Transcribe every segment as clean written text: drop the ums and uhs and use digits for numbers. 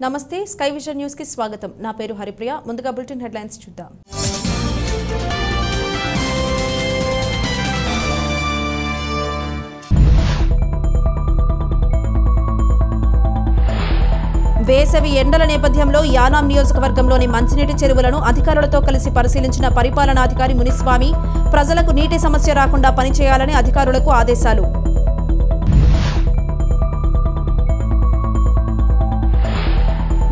నమస్తే sky vision news కి స్వాగతం. నా పేరు హరిప్రియ. ముందుగా బులెటిన్ హెడ్లైన్స్ చూద్దాం. వేసవి ఎండల నేపథ్యంలో యానాం నియోజకవర్గంలోని మంచినీటి చెరువులను అధికారులతో కలిసి పరిశీలించిన పరిపాలనాధికారి మునిస్వామి ప్రజలకు నీటి సమస్య రాకుండా పనిచేయాలని అధికారులకు ఆదేశాలు.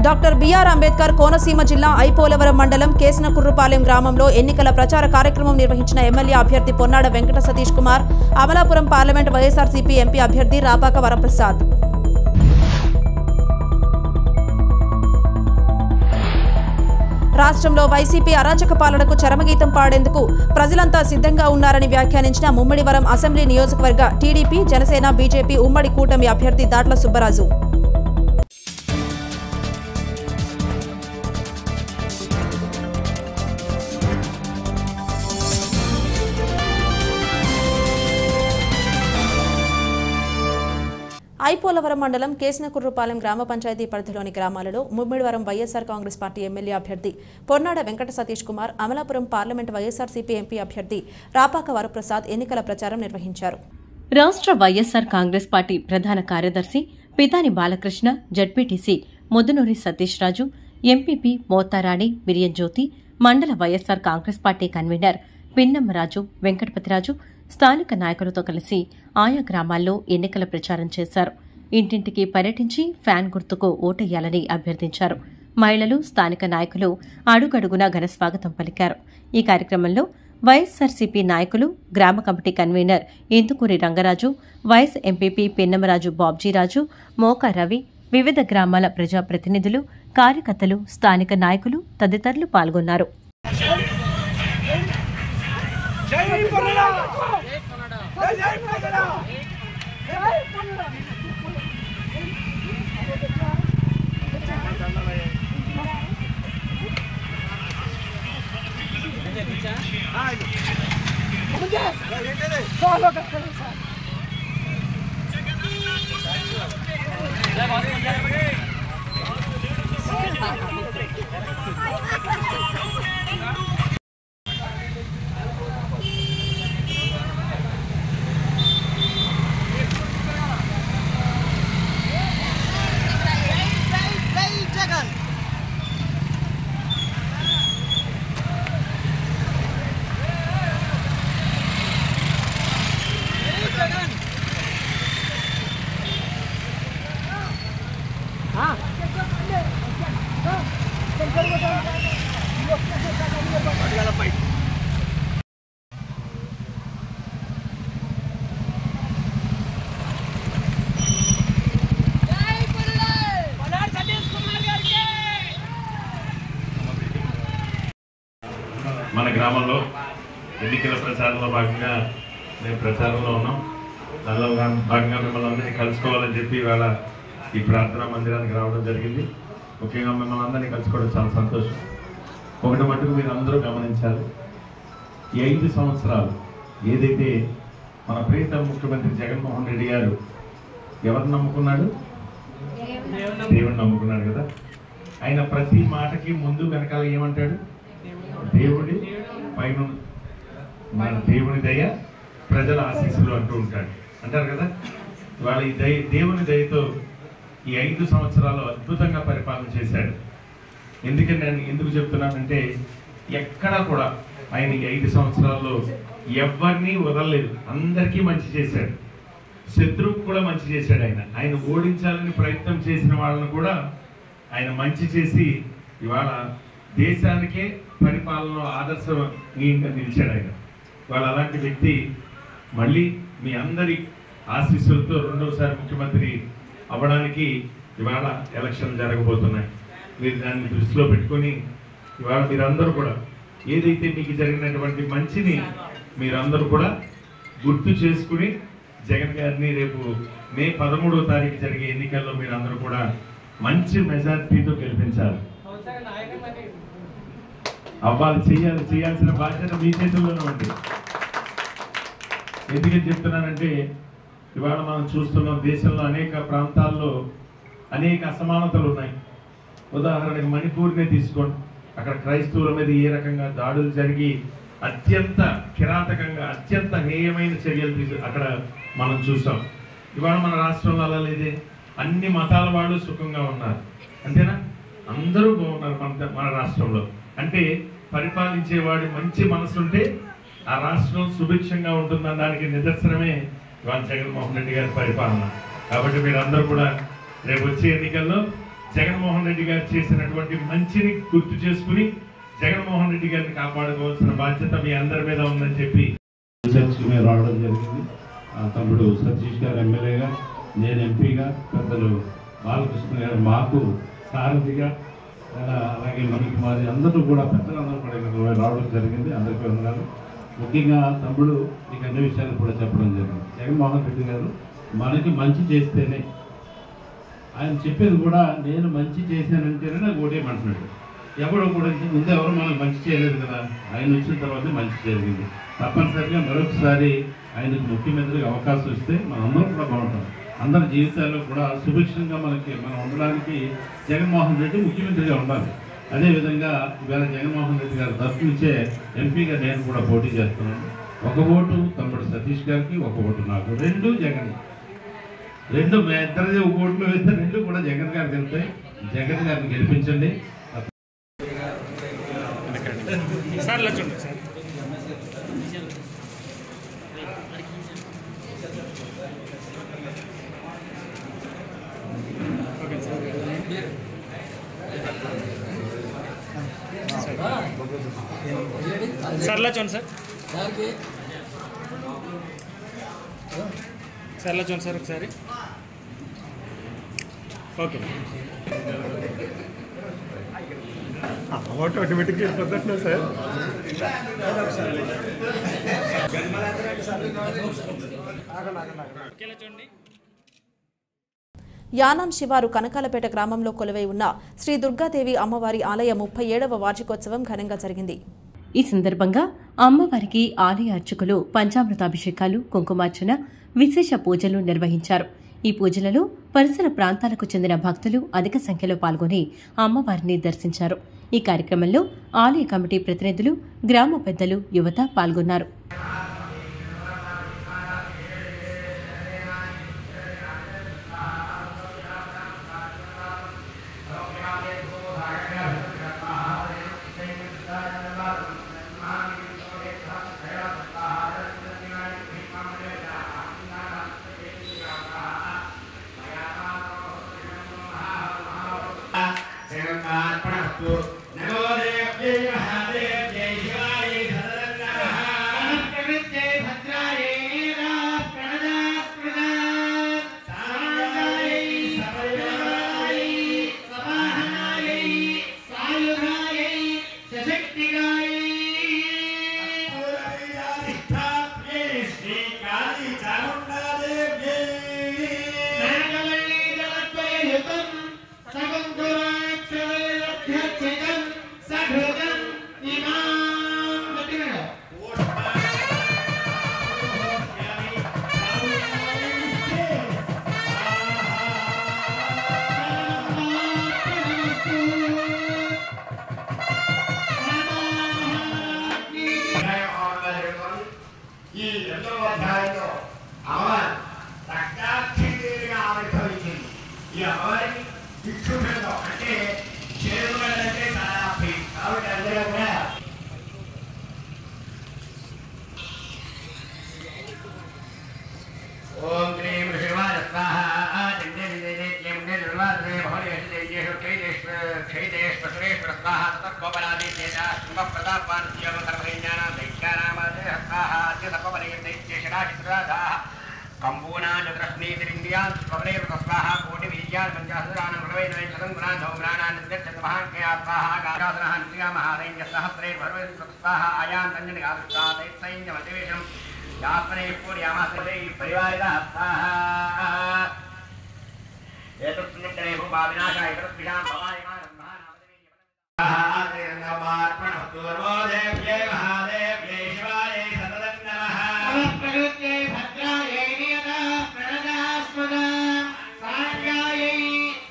డాక్టర్ బిఆర్ అంబేద్కర్ కోనసీమ జిల్లా ఐపోలవరం మండలం కేసనకుర్రుపాలెం గ్రామంలో ఎన్నికల ప్రచార కార్యక్రమం నిర్వహించిన ఎమ్మెల్యే అభ్యర్థి పొన్నాడ వెంకట సతీష్ కుమార్, అమలాపురం పార్లమెంట్ వైఎస్ఆర్సీపీ ఎంపీ అభ్యర్థి రాపాక వరప్రసాద్. రాష్ట్రంలో వైసీపీ అరాచక పాలనకు చరమగీతం పాడేందుకు ప్రజలంతా సిద్ధంగా ఉన్నారని వ్యాఖ్యానించిన ముమ్మిడివరం అసెంబ్లీ నియోజకవర్గ టీడీపీ, జనసేన, బీజేపీ ఉమ్మడి కూటమి అభ్యర్థి దాట్ల సుబ్బరాజు. ఐపోలవరం మండలం కేసనకుర్రుపాలెం గ్రామ పంచాయతీ పరిధిలోని గ్రామాలలో ముమ్మిడివరం వైఎస్ఆర్ కాంగ్రెస్ పార్టీ ఎమ్మెల్యే అభ్యర్థి పొన్నాడ వెంకట సతీష్ కుమార్, అమలాపురం పార్లమెంట్ వైఎస్ఆర్సీపీ ఎంపీ అభ్యర్థి రాపాక వరప్రసాద్ ఎన్నికల ప్రచారం నిర్వహించారు. రాష్ట్ర వైఎస్ఆర్ కాంగ్రెస్ పార్టీ ప్రధాన కార్యదర్శి పితాని బాలకృష్ణ, జడ్పీటీసీ ముద్దునూరి సతీష్ రాజు, ఎంపీపీ మోతారాణి మిరియంజ్యోతి, మండల వైఎస్ఆర్ కాంగ్రెస్ పార్టీ కన్వీనర్ పిన్నమ్మరాజు వెంకటపతిరాజు స్థానిక నాయకులతో కలిసి ఆయా గ్రామాల్లో ఎన్నికల ప్రచారం చేశారు. ఇంటింటికి పర్యటించి ఫ్యాన్ గుర్తుకు ఓటెయ్యాలని అభ్యర్థించారు. మహిళలు, స్థానిక నాయకులు అడుగడుగునా ఘనస్వాగతం పలికారు. ఈ కార్యక్రమంలో వైఎస్ఆర్సీపీ నాయకులు, గ్రామ committee convener Indukuri Rangaraju, vice MPP Pinnamaraju Babjiraju, Moka Ravi, వివిధ గ్రామాల ప్రజాప్రతినిధులు, కార్యకర్తలు, స్థానిక నాయకులు తదితరులు పాల్గొన్నారు. మన గ్రామంలో ఎన్నికల ప్రచారంలో భాగంగా మేము ప్రచారంలో ఉన్నాం. దానిలో భాగంగా మిమ్మల్ని అందరినీ కలుసుకోవాలని చెప్పి ఇవాళ ఈ ప్రార్థనా మందిరానికి రావడం జరిగింది. ముఖ్యంగా మిమ్మల్ని అందరినీ కలుసుకోవడం చాలా సంతోషం. ఒకటి మటుకు మీరు అందరూ గమనించాలి, ఈ 5 సంవత్సరాలు ఏదైతే మన ప్రియతమ ముఖ్యమంత్రి జగన్మోహన్ రెడ్డి గారు ఎవరిని నమ్ముకున్నాడు? దేవుడిని నమ్ముకున్నాడు కదా. ఆయన ప్రతి మాటకి ముందు వెనకాల ఏమంటాడు? దేవుడి పైన మన దేవుని దయ, ప్రజల ఆశీస్సులు అంటూ ఉంటాడు, అంటారు కదా. ఇవాళ ఈ దేవుని దయతో ఈ 5 సంవత్సరాలు అద్భుతంగా పరిపాలన చేశాడు. ఎందుకని నేను ఎందుకు చెప్తున్నానంటే, ఎక్కడా కూడా ఆయన ఈ 5 సంవత్సరాల్లో ఎవరిని వదలలేదు, అందరికీ మంచి చేశాడు. శత్రువుకు కూడా మంచి చేశాడు. ఆయన ఓడించాలని ప్రయత్నం చేసిన వాళ్ళను కూడా ఆయన మంచి చేసి ఇవాళ దేశానికే పరిపాలనలో ఆదర్శనీయంగా నిలిచాడు ఆయన. ఇవాళ అలాంటి వ్యక్తి మళ్ళీ మీ అందరి ఆశీస్సులతో రెండోసారి ముఖ్యమంత్రి అవ్వడానికి ఇవాళ ఎలక్షన్ జరగబోతున్నాయి. మీరు దాన్ని దృష్టిలో పెట్టుకొని ఇవాళ మీరందరూ కూడా ఏదైతే మీకు జరిగినటువంటి మంచిని మీరందరూ కూడా గుర్తు చేసుకుని జగన్ గారిని రేపు మే 13వ తారీఖు జరిగే ఎన్నికల్లో మీరందరూ కూడా మంచి మెజారిటీతో గెలిపించాలి. అవ్వాలి, చేయాల్సిన బాధ్యత మీ చేతుల్లోనే ఉంది. ఎందుకని చెప్తున్నానంటే, ఇవాళ మనం చూస్తున్నాం దేశంలో అనేక ప్రాంతాల్లో అనేక అసమానతలు ఉన్నాయి. ఉదాహరణకి మణిపూర్నే తీసుకోండి, అక్కడ క్రైస్తవుల మీద ఏ రకంగా దాడులు జరిగి అత్యంత కిరాతకంగా అత్యంత హేయమైన చర్యలు అక్కడ మనం చూసాం. ఇవాళ మన రాష్ట్రంలో అలా లేదే, అన్ని మతాల వాళ్ళు సుఖంగా ఉన్నారు, అంతేనా? అందరూ బాగున్నారు మన రాష్ట్రంలో. అంటే పరిపాలించేవాడి మంచి మనసు ఉంటే ఆ రాష్ట్రం సుభిక్షంగా ఉంటుందన్న దానికి నిదర్శనమే ఇవాళ జగన్మోహన్ రెడ్డి గారి పరిపాలన. కాబట్టి మీరందరూ కూడా రేపు వచ్చే ఎన్నికల్లో జగన్మోహన్ రెడ్డి గారు చేసినటువంటి మంచిని గుర్తు చేసుకుని జగన్మోహన్ రెడ్డి గారిని కాపాడుకోవాల్సిన బాధ్యత మీ అందరి మీద ఉందని చెప్పి చర్చకి మేము రావడం జరిగింది. తమ్ముడు సతీష్ గారు ఎమ్మెల్యేగా, నేను ఎంపీగా, పెద్దలు బాలకృష్ణ గారు మాకు సారథిగా, అలాగే మణికుమారి అందరూ కూడా పెద్దలందరూ కూడా ఇక్కడ రావడం జరిగింది. అందరికీ వందనాలు. ముఖ్యంగా తమ్ముడు మీకు అన్ని విషయాలు కూడా చెప్పడం జరిగింది. జగన్మోహన్ రెడ్డి గారు మనకి మంచి చేస్తేనే, ఆయన చెప్పేది కూడా నేను మంచి చేశానంటేనే నాకు ఓటేయమంటున్నాడు. ఎవరో కూడా ముందు ఎవరు మనకు మంచి చేయలేదు కదా, ఆయన వచ్చిన తర్వాత మంచి జరిగింది. తప్పనిసరిగా మరొకసారి ఆయనకు ముఖ్యమంత్రికి అవకాశం ఇస్తే మనం అందరూ కూడా బాగుంటాం. అందరి జీవితాల్లో కూడా సుభిక్షంగా మనం ఉండడానికి జగన్మోహన్ రెడ్డి ముఖ్యమంత్రిగా ఉండాలి. అదేవిధంగా ఇవాళ జగన్మోహన్ రెడ్డి గారు తరఫునిచ్చే ఎంపీగా నేను కూడా పోటీ చేస్తున్నాను. ఒక ఓటు తమ్ముడు సతీష్ గారికి, ఒక ఓటు నాకు. రెండు జగన్, రెండు మా ఇద్దరిది ఒక ఓట్లు వేస్తే రెండు కూడా జగన్ గారికి వెళ్తాయి. జగన్ గారిని గెలిపించండి. సర్లా చూడండి సార్, సర్లా చూడండి సార్ ఒకసారి. ఓకే, ఓటు ఆటోమేటిక్గా వెళ్ళిపోతున్నా సార్. చూడండి, యానాం శివారు కనకాలపేట గ్రామంలో కొలువై ఉన్న శ్రీ దుర్గాదేవి అమ్మవారి ఆలయ 37వ వార్షికోత్సవం ఘనంగా జరిగింది. ఈ సందర్భంగా అమ్మవారికి ఆలయ అర్చకులు పంచామృతాభిషేకాలు, కుంకుమార్చన, విశేష పూజలు నిర్వహించారు. ఈ పూజలలో పరిసర ప్రాంతాలకు చెందిన భక్తులు అధిక సంఖ్యలో పాల్గొని అమ్మవారిని దర్శించారు. ఈ కార్యక్రమంలో ఆలయ కమిటీ ప్రతినిధులు, గ్రామ పెద్దలు, యువత పాల్గొన్నారు.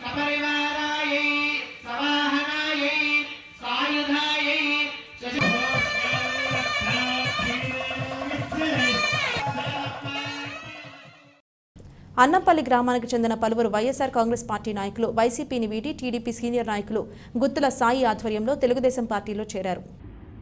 సపరివారాయై సవా అన్నంపల్లి గ్రామానికి చెందిన పలువురు వైఎస్ఆర్ కాంగ్రెస్ పార్టీ నాయకులు వైసీపీని వీడి టీడీపీ సీనియర్ నాయకులు గుత్తుల సాయి ఆధ్వర్యంలో తెలుగుదేశం పార్టీలో చేరారు.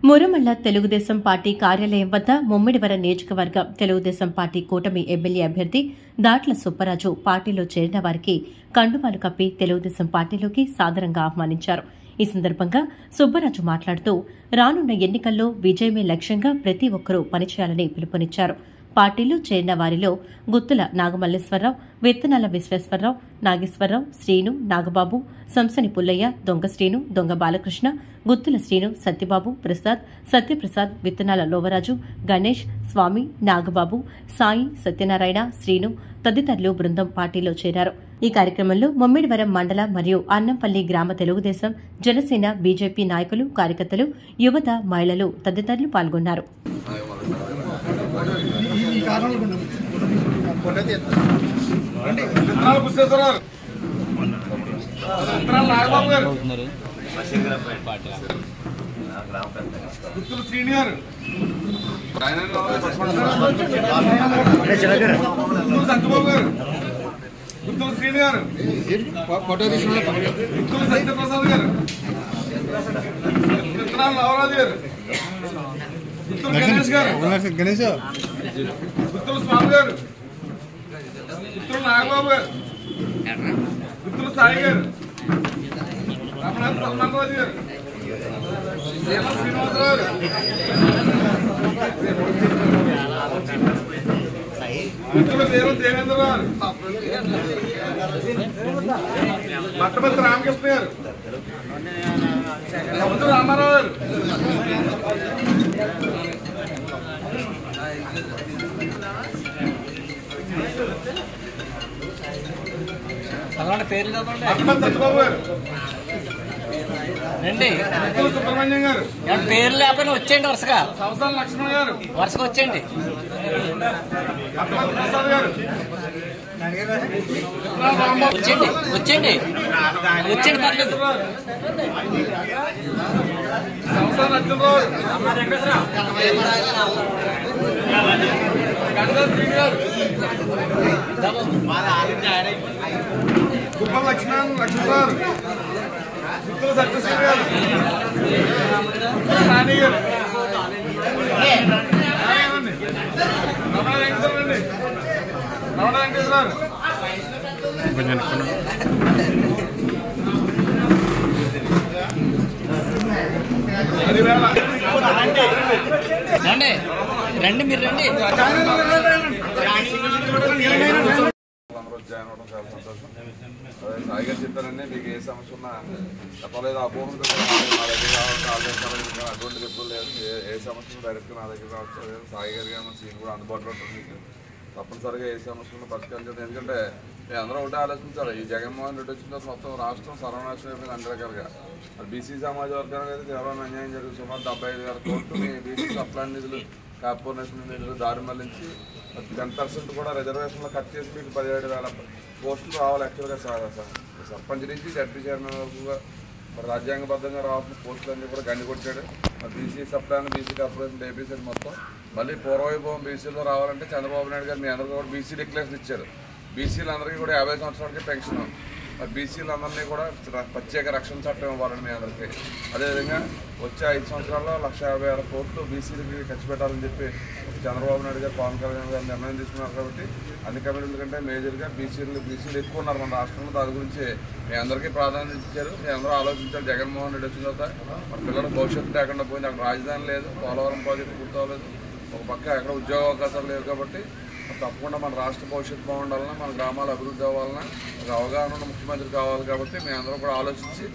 మురమల్ల తెలుగుదేశం పార్టీ కార్యాలయం వద్ద ముమ్మిడివరం నియోజకవర్గ తెలుగుదేశం పార్టీ కూటమి ఎమ్మెల్యే అభ్యర్థి దాట్ల సుబ్బరాజు పార్టీలో చేరిన వారికి కండువాలు కప్పి తెలుగుదేశం పార్టీలోకి సాదరంగా ఆహ్వానించారు. ఈ సందర్భంగా సుబ్బరాజు మాట్లాడుతూ రానున్న ఎన్నికల్లో విజయమే లక్ష్యంగా ప్రతి ఒక్కరూ పనిచేయాలని పిలుపునిచ్చారు. పార్టీలో చేరిన వారిలో గుత్తుల నాగమల్లేశ్వరరావు, విత్తనాల విశ్వేశ్వరరావు, నాగేశ్వరరావు, శ్రీను, నాగబాబు, సంసని పుల్లయ్య, దొంగ శ్రీను, దొంగ బాలకృష్ణ, గుత్తుల శ్రీను, సత్యబాబు, ప్రసాద్, సత్యప్రసాద్, విత్తనాల లోవరాజు, గణేష్, స్వామి, నాగబాబు, సాయి, సత్యనారాయణ, శ్రీను తదితరులు బృందం పార్టీలో చేరారు. ఈ కార్యక్రమంలో ముమ్మిడివరం మండల మరియు అన్నంపల్లి గ్రామ తెలుగుదేశం, జనసేన, బీజేపీ నాయకులు, కార్యకర్తలు, యువత, మహిళలు తదితరులు పాల్గొన్నారు. గణేష్ గారు, గణేష్ గుత్తుల స్వామి గారు, గుత్తుల నాగబాబు గారు, గుత్తుల సాయి గారు, రమణరాజు గారు, శ్రీనివాసరావు గారు, గుత్తుల దేవేంద్ర గారు, మట్టపల్లి రామకృష్ణ గారు, గుత్తుల రామారావు గారు, సత్యబాబు గారు, రండి. సుబ్రహ్మణ్యం గారు, పేరు లేకపోయినా వచ్చేయండి, వరుసగా సంవత్సరాల లక్ష్మణ్ గారు, వరుసగా వచ్చేయండి. ప్రసాద్ గారు, వచ్చేయండి వచ్చేయండి వచ్చేయండి పర్లేదు. సంవత్సరాల అర్జునరావు, గంగా గారు, గుబ్బల లక్ష్మణరావు, గుత్తుల సత్యశ్రీ గారు, నాని గారు, రమణ వెంకటేశ్వర అండి, రమణ వెంకటేశ్వర రండి రండి మీరు రండి. జాయిన్ అవ్వడం చాలా సంతోషం. అదే సాయిగా చెప్పారండి, మీకు ఏ సమస్య ఉన్నా చెప్పలేదు, అపోహంతో నా దగ్గర రావాలి అటువంటి చెప్పులు లేదు. ఏ సమస్యను డైరెక్ట్గా నా దగ్గర రావచ్చు. సాయి గారి కానీ సీన్ కూడా అందుబాటులో ఉంటుంది. మీకు తప్పనిసరిగా ఏ సమస్యలను పరిష్కరించాలి. ఎందుకంటే మేము అందరూ ఒకటే ఆలోచించాలి. ఈ జగన్మోహన్ రెడ్డి వచ్చిన తర్వాత మొత్తం రాష్ట్రం సర్వనాశనం అయిపోయింది అన్ని రకాలుగా. బీసీ సమాజ వర్గానికి అయితే తీవ్రమైన అన్యాయం జరుగుతుంది. సుమారు 75,000 కోట్లు బీసీ సప్లాన్ నిధులు, కార్పొరేషన్ నిధులు దారి మళ్లించి 10% కూడా రిజర్వేషన్లో కట్ చేసి మీకు 17,000 పోస్టులు రావాలి. యాక్చువల్గా సర్పంచ్ నుంచి జడ్పీ చైర్మన్ వరకు మరి రాజ్యాంగబద్ధంగా రావాల్సిన పోస్టులు అన్నీ కూడా గండి కొట్టాడు. BC sub plan, BC corporation, APC మొత్తం మళ్ళీ పూర్వవైభవం బీసీలో రావాలంటే చంద్రబాబు నాయుడు గారు మీ అందరికీ కూడా బీసీ డిక్లరేషన్ ఇచ్చారు. బీసీలందరికీ కూడా 50 సంవత్సరాలకి పెన్షన్, మరి బీసీలందరినీ కూడా ప్రత్యేక రక్షణ చట్టం ఇవ్వాలని మీ అందరికీ. అదేవిధంగా వచ్చే 5 సంవత్సరాల్లో 1,50,000 కోట్లు బీసీలకి ఖర్చు పెట్టాలని చెప్పి చంద్రబాబు నాయుడు గారు, పవన్ కళ్యాణ్ గారు నిర్ణయం తీసుకున్నారు. కాబట్టి అన్ని కమిటీల కంటే మేజర్గా బీసీలు ఎక్కువ ఉన్నారు మన రాష్ట్రంలో. దాని గురించి మీ అందరికీ ప్రాధాన్యత ఇచ్చారు. మీ అందరూ ఆలోచించారు. జగన్మోహన్ రెడ్డి వచ్చిన తర్వాత మన పిల్లల భవిష్యత్తు లేకుండా పోయింది. అక్కడ రాజధాని లేదు, పోలవరం ప్రాజెక్టు పూర్తవలేదు, ఒక పక్క ఎక్కడ ఉద్యోగ అవకాశాలు లేవు. కాబట్టి తప్పకుండా మన రాష్ట్ర భవిష్యత్తు బాగుండాలన్నా, మన గ్రామాలు అభివృద్ధి అవ్వాలన్నా ఒక అవగాహన ఉన్న ముఖ్యమంత్రి కావాలి. కాబట్టి మీ అందరూ కూడా ఆలోచించి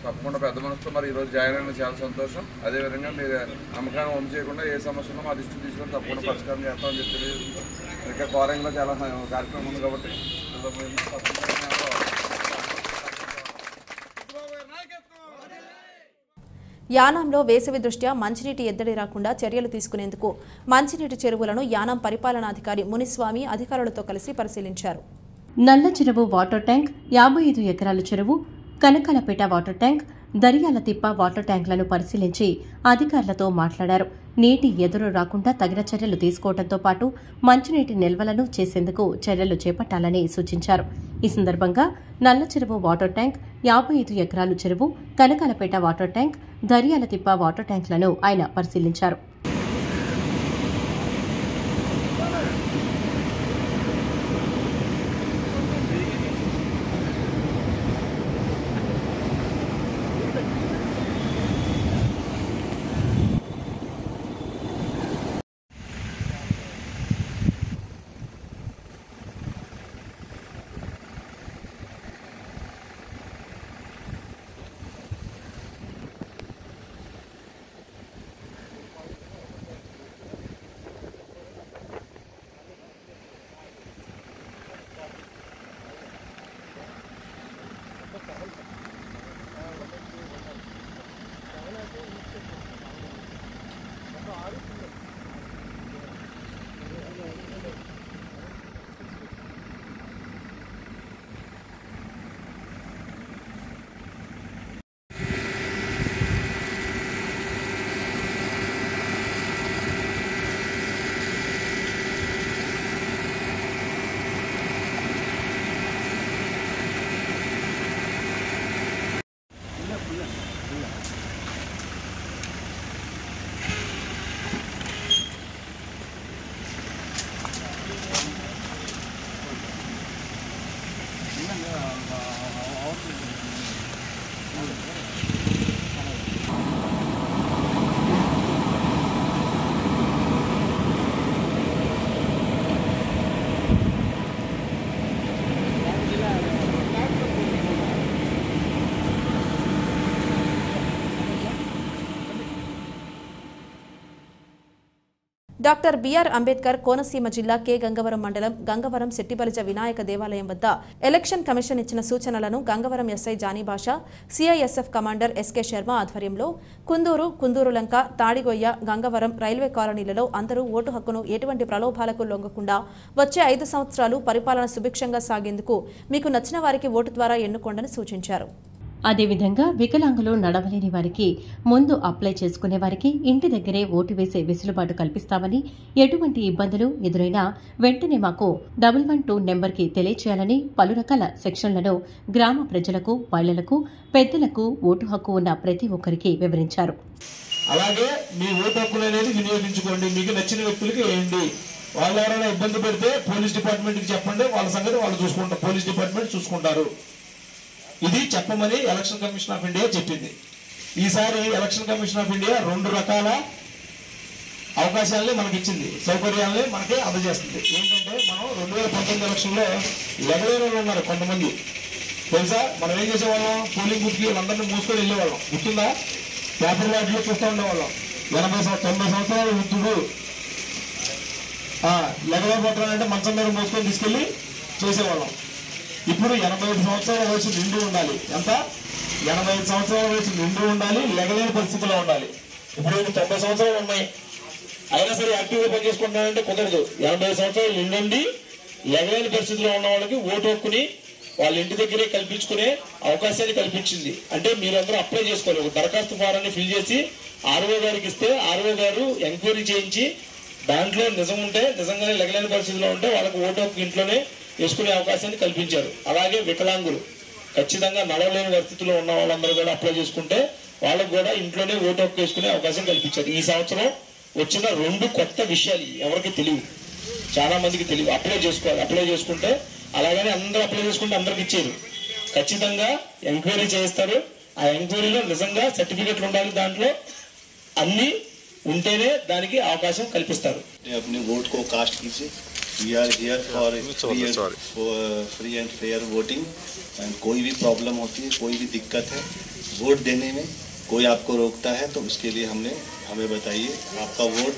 తప్పకుండా పెద్ద మనసుతో మరి ఈరోజు జాయిన్ అయిన చాలా సంతోషం. అదేవిధంగా మీరు నమ్మకాన్ని వంపు చేయకుండా ఏ సమస్యలో మా దృష్టికి తీసుకొని తప్పకుండా పరిష్కారం చేస్తామని చెప్పి ఇంకా కోరంలో చాలా కార్యక్రమం ఉంది. కాబట్టి యానాంలో వేసవి దృష్ట్యా మంచినీటి ఎద్దడి రాకుండా చర్యలు తీసుకునేందుకు మంచినీటి చెరువులను యానాం పరిపాలనాధికారి మునిస్వామి అధికారులతో కలిసి పరిశీలించారు. నల్ల చెరువు వాటర్ ట్యాంక్, 55 ఎకరాల చెరువు, కనకాలపేట వాటర్ ట్యాంక్, దర్యాల తిప్ప వాటర్ ట్యాంకులను పరిశీలించి అధికారులతో మాట్లాడారు. నీటి ఎదురు రాకుండా తగిన చర్యలు తీసుకోవడంతో పాటు మంచినీటి నిల్వలను చేసేందుకు చర్యలు చేపట్టాలని సూచించారు. ఈ సందర్భంగా నల్ల చెరువు వాటర్ ట్యాంక్, 55 ఎకరాలు చెరువు, కనకాలపేట వాటర్ ట్యాంక్, దర్యాల తిప్ప వాటర్ ట్యాంకులను ఆయన పరిశీలించారు. డాక్టర్ బిఆర్ అంబేద్కర్ కోనసీమ జిల్లా కె గంగవరం మండలం గంగవరం శెట్టిబలిజ వినాయక దేవాలయం వద్ద ఎలక్షన్ కమిషన్ ఇచ్చిన సూచనలను గంగవరం ఎస్ఐ జానీ బాషా, సిఐఎస్ఎఫ్ కమాండర్ ఎస్కే శర్మ ఆధ్వర్యంలో కుందూరులంక, తాడిగొయ్య, గంగవరం రైల్వే కాలనీలలో అందరూ ఓటు హక్కును ఎటువంటి ప్రలోభాలకు లొంగకుండా వచ్చే 5 సంవత్సరాలు పరిపాలన సుభిక్షంగా సాగేందుకు మీకు నచ్చిన వారికి ఓటు ద్వారా ఎన్నుకోండని సూచించారు. అదేవిధంగా వికలాంగులు నడవలేని వారికి ముందు అప్లై చేసుకునే వారికి ఇంటి దగ్గరే ఓటు వేసే వెసులుబాటు కల్పిస్తామని, ఎటువంటి ఇబ్బందులు ఎదురైనా వెంటనే మాకు 112 నెంబర్కి తెలియచేయాలని పలు రకాల సెక్షన్లను గ్రామ ప్రజలకు, మహిళలకు, పెద్దలకు ఓటు హక్కు ఉన్న ప్రతి ఒక్కరికి వివరించారు. అలాగే మీ ఓటు హక్కులు అనేది వినియోగించుకోండి. మీకు నచ్చిన వ్యక్తులకి వేయండి. వాళ్ళు ఎవరైనా ఇబ్బంది పెడితే పోలీస్ డిపార్ట్మెంట్కి చెప్పండి. వాళ్ళ సంగతి వాళ్ళు చూసుకుంటారు. పోలీస్ డిపార్ట్మెంట్ చూసుకుంటారు. ఇది చెప్పమని ఎలక్షన్ కమిషన్ ఆఫ్ ఇండియా చెప్పింది. ఈసారి ఎలక్షన్ కమిషన్ ఆఫ్ ఇండియా 2 రకాల అవకాశాలని మనకి ఇచ్చింది, సౌకర్యాలని మనకి అందజేస్తుంది. ఏంటంటే మనం 2019 ఎలక్షన్లో లెగలేరు ఉన్నారు కొంతమంది, తెలుసా? మనం ఏం చేసేవాళ్ళం, పోలింగ్ బూత్కి వాళ్ళందరినీ మూసుకొని వెళ్ళేవాళ్ళం. గుర్తుందా? పేపర్ వాటిలో చూస్తూ ఉండేవాళ్ళం. 90 సంవత్సరాల వృద్ధుడు లెగలేరు పట్టాలంటే మంచం మీద మూసుకొని తీసుకెళ్ళి చేసేవాళ్ళం. ఇప్పుడు 85 సంవత్సరాల వయసు నిండు ఉండాలి. ఎంత? 85 సంవత్సరాల వయసు నిండు ఉండాలి, లెగలేని పరిస్థితిలో ఉండాలి. ఇప్పుడు 90 సంవత్సరాలు ఉన్నాయి, అయినా సరే యాక్టివ్గా పనిచేసుకుంటానంటే కుదరదు. 85 సంవత్సరాలు నిండుండి లెగలేని పరిస్థితిలో ఉన్న వాళ్ళకి ఓటు హక్కుని వాళ్ళ ఇంటి దగ్గరే కల్పించుకునే అవకాశాన్ని కల్పించింది. అంటే మీరందరూ అప్లై చేసుకోవాలి. ఒక దరఖాస్తు ఫారాన్ని ఫిల్ చేసి ఆర్ఓ గారికి ఇస్తే ఆర్ఓ గారు ఎంక్వైరీ చేయించి దాంట్లో నిజం ఉంటే, నిజంగానే లెగలేని పరిస్థితిలో ఉంటే వాళ్ళకి ఓటు హక్కు ఇంట్లోనే వేసుకునే అవకాశాన్ని కల్పించారు. అలాగే వికలాంగులు ఖచ్చితంగా నడవలేని పరిస్థితుల్లో ఉన్న వాళ్ళందరూ కూడా అప్లై చేసుకుంటే వాళ్ళకు కూడా ఇంట్లోనే ఓటు హక్కు వేసుకునే అవకాశం కల్పించారు. ఈ సంవత్సరం వచ్చిన 2 కొత్త విషయాలు ఎవరికి తెలియవు, చాలా మందికి తెలియదు. అప్లై చేసుకోవాలి. అప్లై చేసుకుంటే అలాగనే అందరూ అప్లై చేసుకుంటే అందరికి ఇచ్చేది. ఖచ్చితంగా ఎంక్వైరీ చేస్తారు. ఆ ఎంక్వైరీలో నిజంగా సర్టిఫికెట్లు ఉండాలి. దాంట్లో అన్ని ఉంటేనే దానికి అవకాశం కల్పిస్తారు. We are here for free and fair voting, and कोई भी प्रॉब्लम होती है, कोई भी दिक्कत है वोट देने में, कोई आपको रोकता है तो उसके लिए हमें बताइए. आपका वोट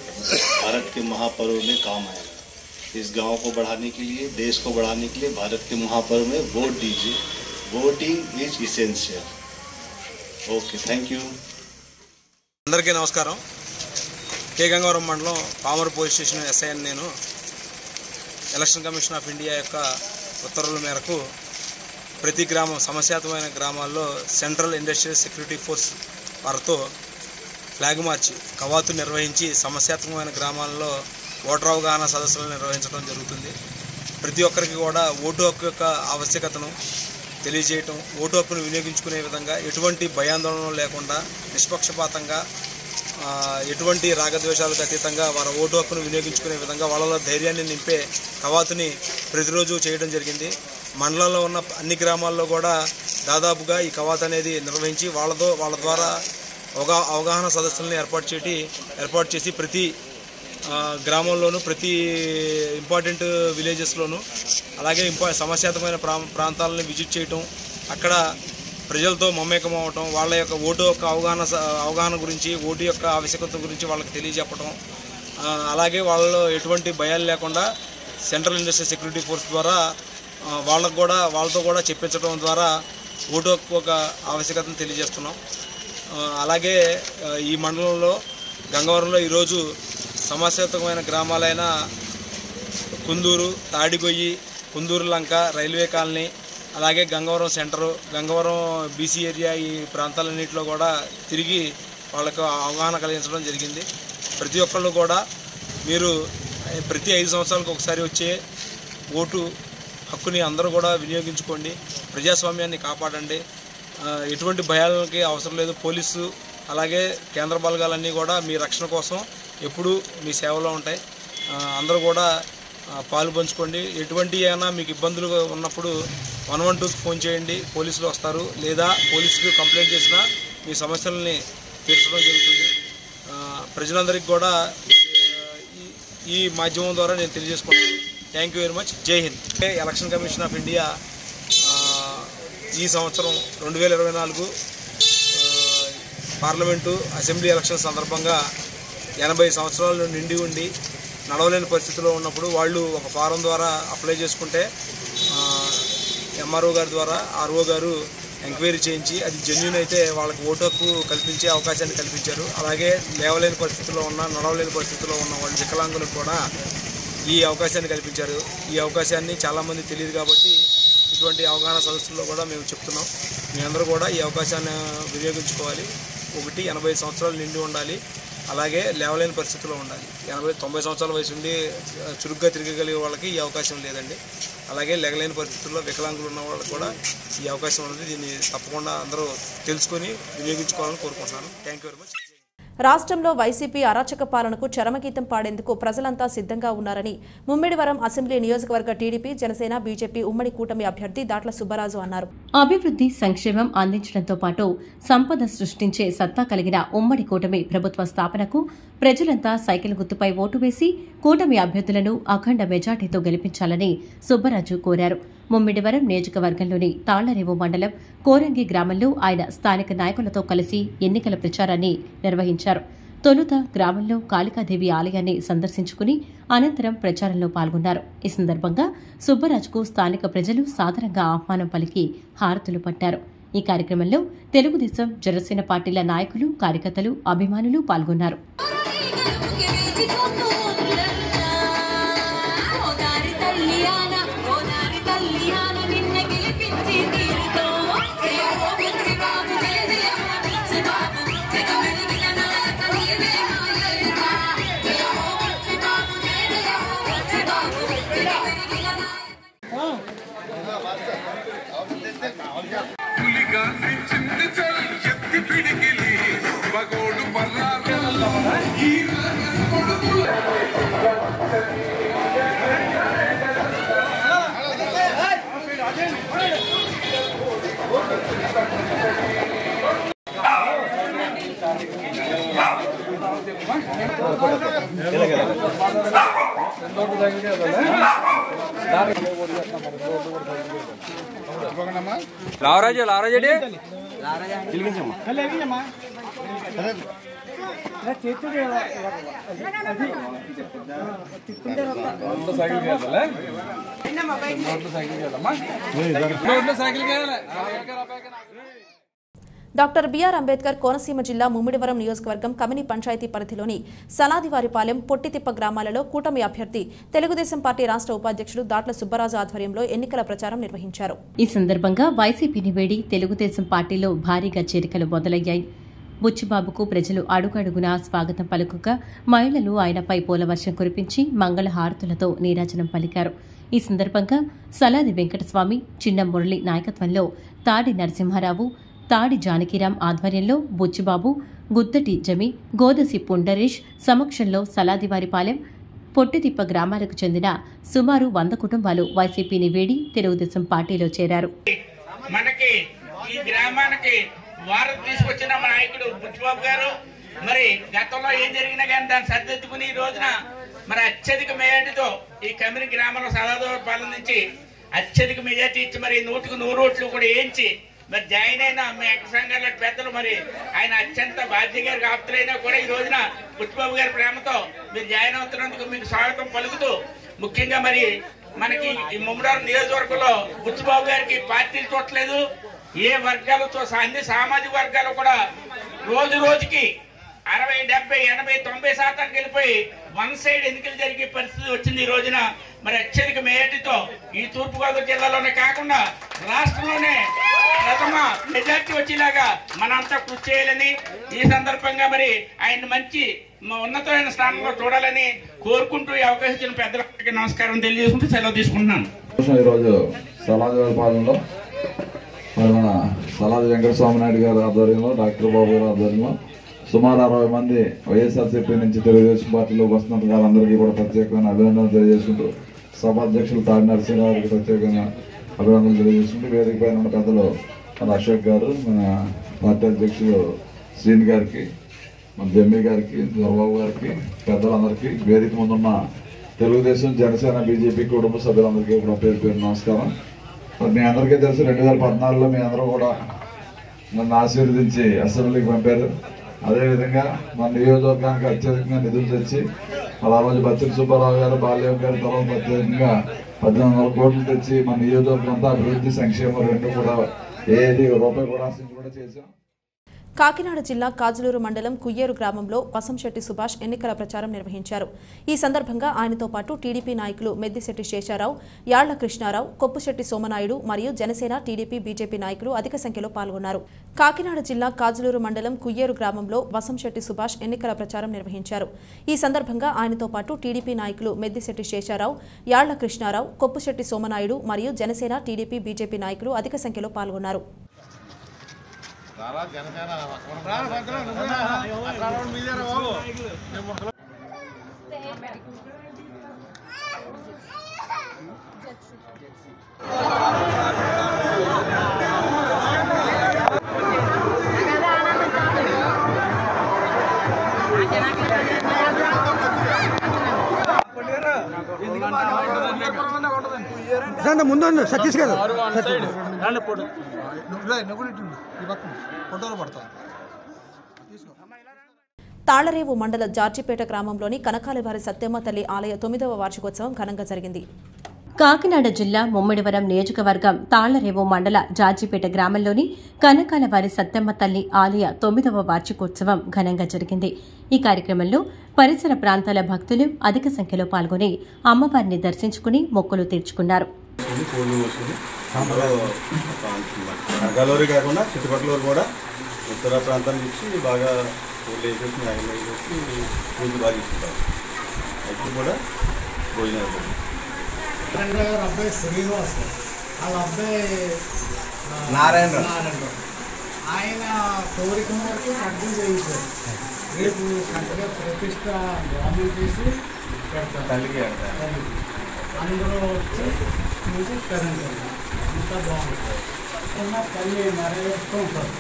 भारत के महापर्व में काम आएगा. इस गांव को बढ़ाने के लिए, देश को बढ़ाने के लिए भारत के महापर्व में वोट दीजिए. Voting is essential. Okay, thank you. అందరికీ నమస్కారం. కే గంగవరం మండలం పామర్ పోలీస్ స్టేషన్ ఎస్ఐని నేను ఎలక్షన్ కమిషన్ ఆఫ్ ఇండియా యొక్క ఉత్తర్వుల మేరకు ప్రతి గ్రామం సమస్యాత్మకమైన గ్రామాల్లో సెంట్రల్ ఇండస్ట్రియల్ సెక్యూరిటీ ఫోర్స్ వారితో ఫ్లాగ్ మార్చి కవాతు నిర్వహించి సమస్యాత్మకమైన గ్రామాల్లో ఓటర్ అవగాహన సదస్సులను నిర్వహించడం జరుగుతుంది. ప్రతి ఒక్కరికి కూడా ఓటు హక్కు యొక్క ఆవశ్యకతను తెలియజేయటం, ఓటు హక్కును వినియోగించుకునే విధంగా ఎటువంటి భయాందోళన లేకుండా నిష్పక్షపాతంగా ఎటువంటి రాగద్వేషాలకు అతీతంగా వారి ఓటు హక్కును వినియోగించుకునే విధంగా వాళ్ళలో ధైర్యాన్ని నింపే కవాతుని ప్రతిరోజు చేయడం జరిగింది. మండలంలో ఉన్న అన్ని గ్రామాల్లో కూడా దాదాపుగా ఈ కవాతు అనేది నిర్వహించి వాళ్ళ ద్వారా అవగాహన సదస్సులను ఏర్పాటు చేసి ప్రతి గ్రామంలోనూ ప్రతి ఇంపార్టెంట్ విలేజెస్లోనూ అలాగే సమస్యాత్మకమైన ప్రాంతాలను విజిట్ చేయటం, అక్కడ ప్రజలతో మమేకం అవ్వటం, వాళ్ళ యొక్క ఓటు యొక్క అవగాహన గురించి, ఓటు యొక్క ఆవశ్యకత గురించి వాళ్ళకి తెలియజెప్పటం, అలాగే వాళ్ళలో ఎటువంటి భయాలు లేకుండా సెంట్రల్ ఇండస్ట్రియల్ సెక్యూరిటీ ఫోర్స్ ద్వారా వాళ్ళతో కూడా చెప్పించడం ద్వారా ఓటు హక్కు ఒక ఆవశ్యకతను తెలియజేస్తున్నాం. అలాగే ఈ మండలంలో గంగవరంలో ఈరోజు సమస్యాత్మకమైన గ్రామాలైన కుందూరు, తాడిగొయ్యి, కుందూరు లంక, రైల్వే కాలనీ, అలాగే Gangavaram centre, Gangavaram BC area, ఈ ప్రాంతాలన్నింటిలో కూడా తిరిగి వాళ్ళకు అవగాహన కలిగించడం జరిగింది. ప్రతి ఒక్కళ్ళు కూడా మీరు ప్రతి 5 సంవత్సరాలకు ఒకసారి వచ్చే ఓటు హక్కుని అందరూ కూడా వినియోగించుకోండి, ప్రజాస్వామ్యాన్ని కాపాడండి. ఎటువంటి భయాలకి అవసరం లేదు. పోలీసు అలాగే కేంద్ర బలగాలన్నీ కూడా మీ రక్షణ కోసం ఎప్పుడూ మీ సేవలో ఉంటాయి. అందరూ కూడా పాలు పంచుకోండి. ఎటువంటి అయినా మీకు ఇబ్బందులు ఉన్నప్పుడు 112కి ఫోన్ చేయండి, పోలీసులు వస్తారు. లేదా పోలీసుకు కంప్లైంట్ చేసినా మీ సమస్యలని తీర్చడం జరుగుతుంది. ప్రజలందరికీ కూడా ఈ మాధ్యమం ద్వారా నేను తెలియజేసుకుంటాను. Thank you very much. Jai Hind. Election commission of India ఈ సంవత్సరం 2024 పార్లమెంటు అసెంబ్లీ ఎలక్షన్ సందర్భంగా 80 సంవత్సరాలు నిండి ఉండి నడవలేని పరిస్థితిలో ఉన్నప్పుడు వాళ్ళు ఒక ఫారం ద్వారా అప్లై చేసుకుంటే ఎంఆర్ఓ గారి ద్వారా ఆర్ఓ గారు ఎంక్వైరీ చేయించి అది జెన్యూన్ అయితే వాళ్ళకి ఓటు హక్కు కల్పించే అవకాశాన్ని కల్పించారు. అలాగే లేవలేని పరిస్థితిలో నడవలేని పరిస్థితిలో ఉన్న వాళ్ళు వికలాంగులకు కూడా ఈ అవకాశాన్ని కల్పించారు. ఈ అవకాశాన్ని చాలామంది తెలియదు కాబట్టి ఇటువంటి అవగాహన సదస్సుల్లో కూడా మేము చెప్తున్నాం. మీ అందరూ కూడా ఈ అవకాశాన్ని వినియోగించుకోవాలి. 80 సంవత్సరాలు నిండి ఉండాలి, అలాగే లేవలేని పరిస్థితిలో ఉండాలి. 90 సంవత్సరాల వయసు ఉండి చురుగ్గా తిరగగలిగే వాళ్ళకి ఈ అవకాశం లేదండి. అలాగే లేగలేని పరిస్థితుల్లో వికలాంగులు ఉన్న వాళ్ళకి కూడా ఈ అవకాశం ఉన్నది. దీన్ని తప్పకుండా అందరూ తెలుసుకొని వినియోగించుకోవాలని కోరుకుంటున్నాను. Thank you very much. రాష్ట్రంలో వైసీపీ అరాచక పాలనకు చరమగీతం పాడేందుకు ప్రజలంతా సిద్ధంగా ఉన్నారని ముమ్మిడివరం అసెంబ్లీ నియోజకవర్గ టీడీపీ, జనసేన, బీజేపీ ఉమ్మడి కూటమి అభ్యర్థి దాట్ల సుబ్బరాజు అన్నారు. అభివృద్ది, సంక్షేమం అందించడంతో పాటు సంపద సృష్టించే సత్తా కలిగిన ఉమ్మడి కూటమి ప్రభుత్వ స్థాపనకు ప్రజలంతా సైకిల్ గుర్తుపై ఓటు వేసి కూటమి అభ్యర్థులను అఖండ మెజార్టీతో గెలిపించాలని సుబ్బరాజు కోరారు. ముమ్మిడివరం నియోజకవర్గంలోని తాళ్లరేవు మండలం కోరంగి గ్రామంలో ఆయన స్థానిక నాయకులతో కలిసి ఎన్నికల ప్రచారాన్ని నిర్వహించారు. తొలుత గ్రామంలో కాళికాదేవి ఆలయాన్ని సందర్శించుకుని అనంతరం ప్రచారంలో పాల్గొన్నారు. ఈ సందర్భంగా సుబ్బరాజుకు స్థానిక ప్రజలు సాదరంగా ఆహ్వానం పలికి హారతులు పట్టారు. ఈ కార్యక్రమంలో తెలుగుదేశం, జనసేన పార్టీల నాయకులు, కార్యకర్తలు, అభిమానులు పాల్గొన్నారు. లావరాజడి డాక్టర్ బిఆర్ అంబేద్కర్ కోనసీమ జిల్లా ముమ్మిడివరం నియోజకవర్గం కమిని పంచాయతీ పరిధిలోని సలాదివారిపాలెం పొట్టితిప్ప గ్రామాలలో కూటమి అభ్యర్థి తెలుగుదేశం పార్టీ రాష్ట్ర ఉపాధ్యక్షుడు దాట్ల సుబ్బరాజు ఆధ్వర్యంలో ఎన్నికల ప్రచారం నిర్వహించారు. ఈ సందర్భంగా వైసీపీని వేడి తెలుగుదేశం పార్టీలో భారీగా చేరికలు మొదలయ్యాయి. బుచ్చిబాబుకు ప్రజలు అడుగడుగునా స్వాగతం పలుకుగా మహిళలు ఆయనపై పూలవర్షం కురిపించి మంగళహారతులతో నీరాజనం పలికారు. ఈ సందర్భంగా సలాది వెంకటస్వామి, చిన్న మురళి నాయకత్వంలో తాడి నరసింహారావు, తాడి జానకిరాం ఆధ్వర్యంలో బుచ్చిబాబు, గుద్దటి జమి, గోదసి పుండరేష్ సమక్షంలో సలాదివారిపాలెం, పొట్టితిప్ప గ్రామాలకు చెందిన సుమారు 100 కుటుంబాలు వైసీపీని వీడి తెలుగుదేశం పార్టీలో చేరారు. మనకి ఈ గ్రామానికి వారం తీసుకొచ్చిన మా నాయకుడు బుచ్చిబాబు గారు మరి గతంలో ఏం జరిగినా కానీ దాన్ని సర్దిద్దుకుని ఈ రోజున మరి అత్యధిక మెజార్టీతో ఈ కమిని గ్రామంలో సలాదివారిపాలెం నుంచి అత్యధిక మెజార్టీ ఇచ్చి మరి 100కు 100 ఓట్లు కూడా వేయించి మరి జాయిన్ అయిన మీ వెంకట సంఘాల పెద్దలు మరి ఆయన అత్యంత బాధ్యతగా ఆప్తులైనా కూడా ఈ రోజున బుచ్చిబాబు గారి ప్రేమతో మీరు జాయిన్ అవుతున్నందుకు మీకు స్వాగతం పలుకుతూ ముఖ్యంగా మరి మనకి ఈ ముమ్మడివరం నియోజకవర్గంలో బుచ్చిబాబు గారికి పార్టీలు చూడలేదు. ఏ వర్గాలతో అన్ని సామాజిక వర్గాలు కూడా రోజు రోజుకి 60, 70, 80, 90% వెళ్ళిపోయి వన్ సైడ్ ఎన్నికలు జరిగే పరిస్థితి వచ్చింది. ఈ రోజున మరి అత్యధిక మెజార్టీతో ఈ తూర్పుగోదావరి జిల్లాలోనే కాకుండా రాష్ట్రంలోనే ప్రథమ మెజార్టీ వచ్చేలాగా మనంతా కృషి చేయాలని ఈ సందర్భంగా మరి ఆయన మంచి ఉన్నతమైన స్థానంలో చూడాలని కోరుకుంటూ ఈ అవకాశం ఇచ్చిన పెద్దలకి నమస్కారం తెలియజేసుకుంటూ సెలవు తీసుకుంటున్నాను. ఈరోజు సలాదివారిపాలెంలో మన సలాది వెంకటస్వామి నాయుడు గారి ఆధ్వర్యంలో, డాక్టర్ బాబు గారి ఆధ్వర్యంలో సుమారు 60 మంది వైఎస్ఆర్సీపీ నుంచి తెలుగుదేశం పార్టీలోకి వస్తున్న వారందరికీ కూడా ప్రత్యేకమైన అభినందనలు తెలియజేసుకుంటూ, సభాధ్యక్షులు తాడి నరసింహారావు గారికి ప్రత్యేకంగా అభినందనలు తెలియజేసుకుంటూ, వేదిక పైన ఉన్న పెద్దలు మన అశోక్ గారు, మన పార్టీ అధ్యక్షులు శ్రీని గారికి, మన జమ్మి గారికి, దొరబాబు గారికి, పెద్దలందరికీ, వేదిక ముందున్న తెలుగుదేశం, జనసేన, బీజేపీ కుటుంబ సభ్యులందరికీ కూడా పేరు పేరు నమస్కారం. మీ అందరికీ తెలుసు 2014లో మీ అందరూ కూడా నన్ను ఆశీర్వదించి అసెంబ్లీకి పంపారు. అదేవిధంగా మన నియోజకవర్గానికి అత్యధికంగా నిధులు తెచ్చి ఆ రోజు బచ్చల సుబ్బారావు గారు, బాల్యం గారి తర్వాత ప్రత్యేకంగా 1800 కోట్లు తెచ్చి మన నియోజకవర్గం అంతా అభివృద్ధి, సంక్షేమం రెండు కూడా ఏది రూపాయి కూడా కూడా చేశాం. కాకినాడ జిల్లా కాజులూరు మండలం కుయ్యేరు గ్రామంలో వసంశెట్టి సుభాష్ ఎన్నికల ప్రచారం నిర్వహించారు. ఈ సందర్భంగా ఆయనతో పాటు టీడీపీ నాయకులు మెద్దిశెట్టి శేషారావు, యాళ్ల కృష్ణారావు, కొప్పుశెట్టి సోమనాయుడు మరియు జనసేన, టీడీపీ, బీజేపీ నాయకులు అధిక సంఖ్యలో పాల్గొన్నారు. కాకినాడ జిల్లా కాజులూరు మండలం కుయ్యేరు గ్రామంలో వసంశెట్టి సుభాష్ ఎన్నికల ప్రచారం నిర్వహించారు. ఈ సందర్భంగా ఆయనతో పాటు టీడీపీ నాయకులు మెద్దిశెట్టి శేషారావు, యాళ్ల కృష్ణారావు, కొప్పుశెట్టి సోమనాయుడు మరియు జనసేన, టీడీపీ, బీజేపీ నాయకులు అధిక సంఖ్యలో పాల్గొన్నారు. ముందు సతీష్ గారు తాళ్లరేవు మండల జార్జిపేట గ్రామంలోని కనకాలవారి సత్యమ్మ తల్లి ఆలయ 9వ వార్షికోత్సవం ఘనంగా జరిగింది. కాకినాడ జిల్లా ముమ్మిడివరం నియోజకవర్గం తాళ్లరేవు మండల జార్జిపేట గ్రామంలోని కనకాలవారి సత్యమ్మ తల్లి ఆలయ 9వ వార్షికోత్సవం ఘనంగా జరిగింది. ఈ కార్యక్రమంలో పరిసర ప్రాంతాల భక్తులు అధిక సంఖ్యలో పాల్గొని అమ్మవారిని దర్శించుకుని మొక్కులు తీర్చుకున్నారు. కనకాలూరు కాకుండా చుట్టుపక్కల కూడా ఉత్తర ప్రాంతం నుంచి బాగా పూలు వేసేసి న్యాయం వేసేసి పూజలు బాగా ఇస్తుంటారు. అయితే కూడా భోజనాలు అబ్బాయి శ్రీనివాస్, వాళ్ళ అబ్బాయి నారాయణ ఆయన కోరిక వరకు కట్టం చేయించారు. రేపు కట్టగా ప్రతిష్ట గ్రామం చేసి పెడతారు. తల్లికి అందరూ వచ్చి చూసి కరెంటారు. అంతా బాగుంటుంది. తల్లి నెరవేరుస్తూ ఉంటారు.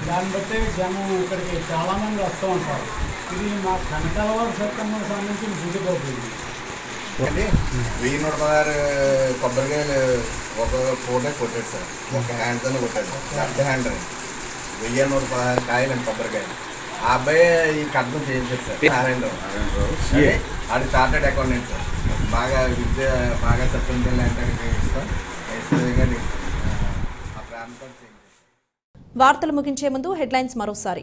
దాన్ని బట్టి జనం ఇక్కడికి చాలామంది వస్తూ ఉంటారు. ఇది మా కనకాలవారి సత్యమ్మ సంబంధించిన గుడిపోతుంది. 1016 కొబ్బరికాయలు ఒక ఫోటో కొట్టాడు సార్. ఒక హ్యాండ్తోనే కొట్టాడు, లెఫ్ట్ హ్యాండ్. 1116 కాయలండి కొబ్బరికాయలు. ఆ అబ్బాయి ఈ కట్టం చేయించాడు సార్. నారాయణరావు అది చార్టెడ్ అకౌంటెంట్ సార్. బాగా విద్య బాగా సత్యం అంటే ఇస్తాం. ఆ ప్రాంతం వార్తలు ముగించే ముందు హెడ్లైన్స్ మరోసారి.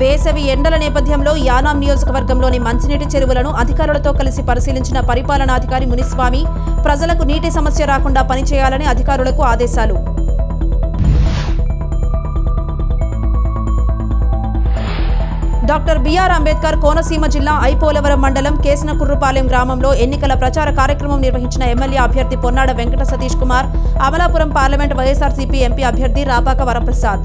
వేసవి ఎండల నేపథ్యంలో యానాం నియోజకవర్గంలోని మంచినీటి చెరువులను అధికారులతో కలిసి పరిశీలించిన పరిపాలనాధికారి మునిస్వామి ప్రజలకు నీటి సమస్య రాకుండా పనిచేయాలని అధికారులకు ఆదేశాలు. డాక్టర్ బిఆర్ అంబేద్కర్ కోనసీమ జిల్లా ఐపోలవరం మండలం కేసనకుర్రుపాలెం గ్రామంలో ఎన్నికల ప్రచార కార్యక్రమం నిర్వహించిన ఎమ్మెల్యే అభ్యర్థి పొన్నాడ వెంకట సతీష్ కుమార్, అమలాపురం పార్లమెంట్ వైఎస్ఆర్సీపీ ఎంపీ అభ్యర్థి రాపాక వరప్రసాద్.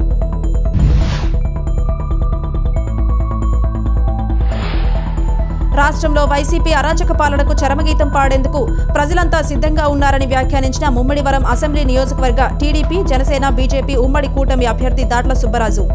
రాష్ట్రంలో వైసీపీ అరాచక పాలనకు చరమగీతం పాడేందుకు ప్రజలంతా సిద్ధంగా ఉన్నారని వ్యాఖ్యానించిన ముమ్మిడివరం అసెంబ్లీ నియోజకవర్గ టీడీపీ, జనసేన, బీజేపీ ఉమ్మడి కూటమి అభ్యర్థి దాట్ల సుబ్బరాజు.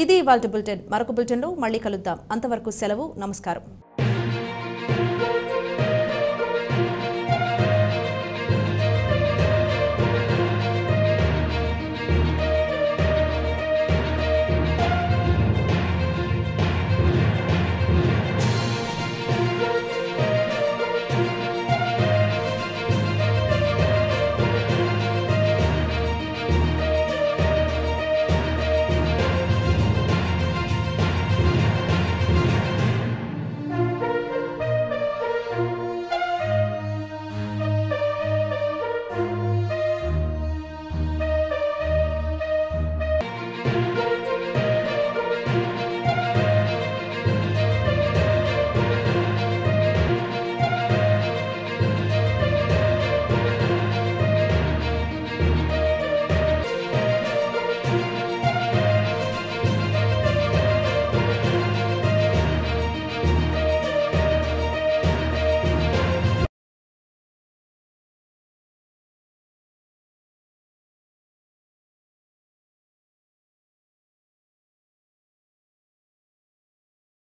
ఇది ఇవాల్టి బులెటిన్. మరొక బులెటిన్లో మళ్ళీ కలుద్దాం. అంతవరకు సెలవు. నమస్కారం.